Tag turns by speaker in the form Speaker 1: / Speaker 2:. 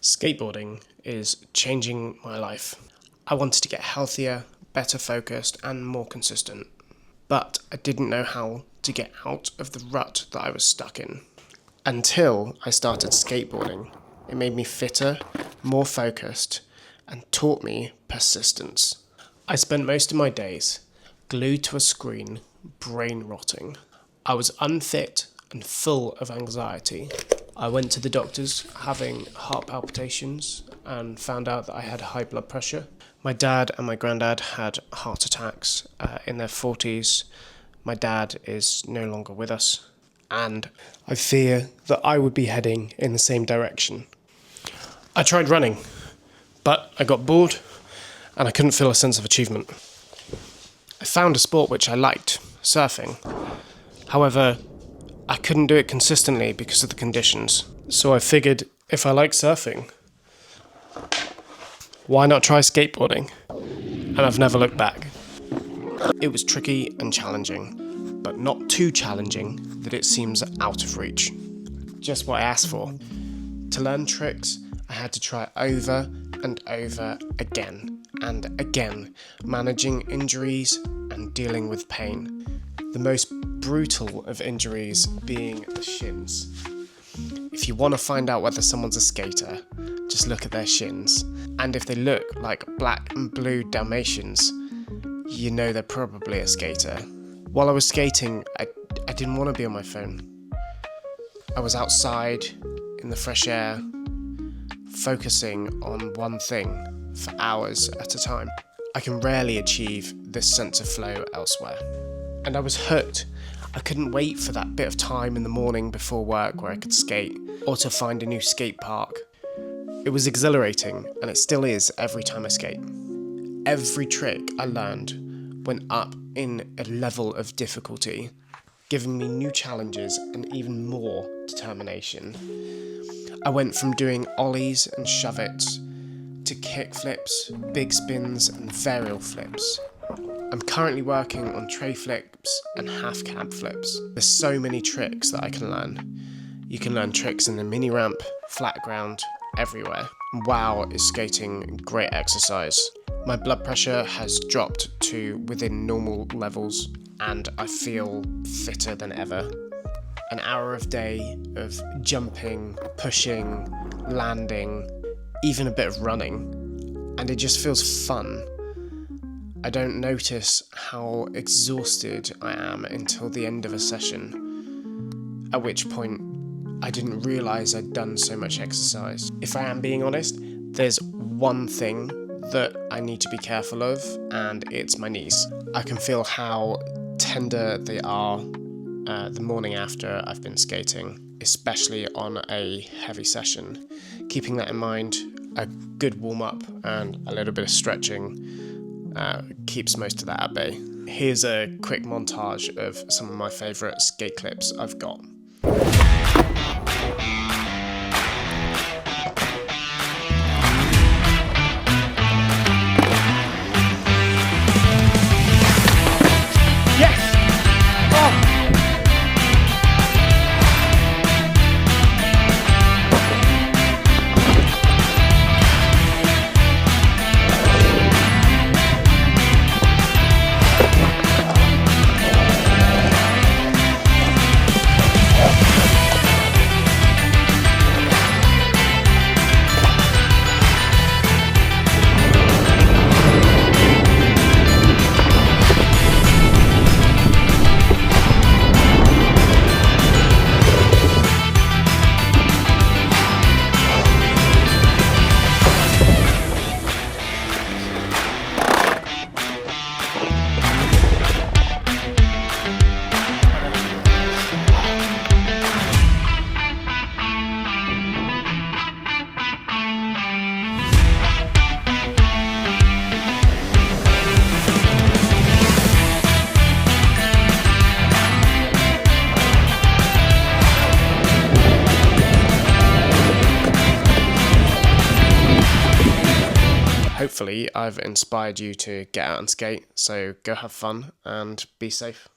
Speaker 1: Skateboarding is changing my life. I wanted to get healthier, better focused, and more consistent. But I didn't know how to get out of the rut that I was stuck in. Until I started skateboarding. It made me fitter, more focused, and taught me persistence. I spent most of my days glued to a screen, brain rotting. I was unfit and full of anxiety. I went to the doctors having heart palpitations and found out that I had high blood pressure. My dad and my granddad had heart attacks in their 40s. My dad is no longer with us. And I fear that I would be heading in the same direction. I tried running, but I got bored and I couldn't feel a sense of achievement. I found a sport which I liked, surfing. However, I couldn't do it consistently because of the conditions. So I figured if I like surfing, why not try skateboarding? And I've never looked back. It was tricky and challenging, but not too challenging that it seems out of reach. Just what I asked for. To learn tricks, I had to try over and over again and again, managing injuries and dealing with pain. The most brutal of injuries being the shins. If you want to find out whether someone's a skater, just look at their shins. And if they look like black and blue Dalmatians, you know they're probably a skater. While I was skating, I didn't want to be on my phone. I was outside in the fresh air, focusing on one thing for hours at a time. I can rarely achieve this sense of flow elsewhere. And I was hooked. I couldn't wait for that bit of time in the morning before work where I could skate, or to find a new skate park. It was exhilarating, and it still is every time I skate. Every trick I learned went up in a level of difficulty, giving me new challenges and even more determination. I went from doing ollies and shove-its to kick flips, big spins, and varial flips. I'm currently working on tray flips and half cab flips. There's so many tricks that I can learn. You can learn tricks in the mini ramp, flat ground, everywhere. Wow, is skating great exercise. My blood pressure has dropped to within normal levels and I feel fitter than ever. An hour of day of jumping, pushing, landing, even a bit of running, and it just feels fun. I don't notice how exhausted I am until the end of a session, at which point I didn't realise I'd done so much exercise. If I am being honest, there's one thing that I need to be careful of, and it's my knees. I can feel how tender they are the morning after I've been skating, especially on a heavy session. Keeping that in mind, a good warm-up and a little bit of stretching keeps most of that at bay. Here's a quick montage of some of my favourite skate clips I've got. Hopefully I've inspired you to get out and skate, so go have fun and be safe.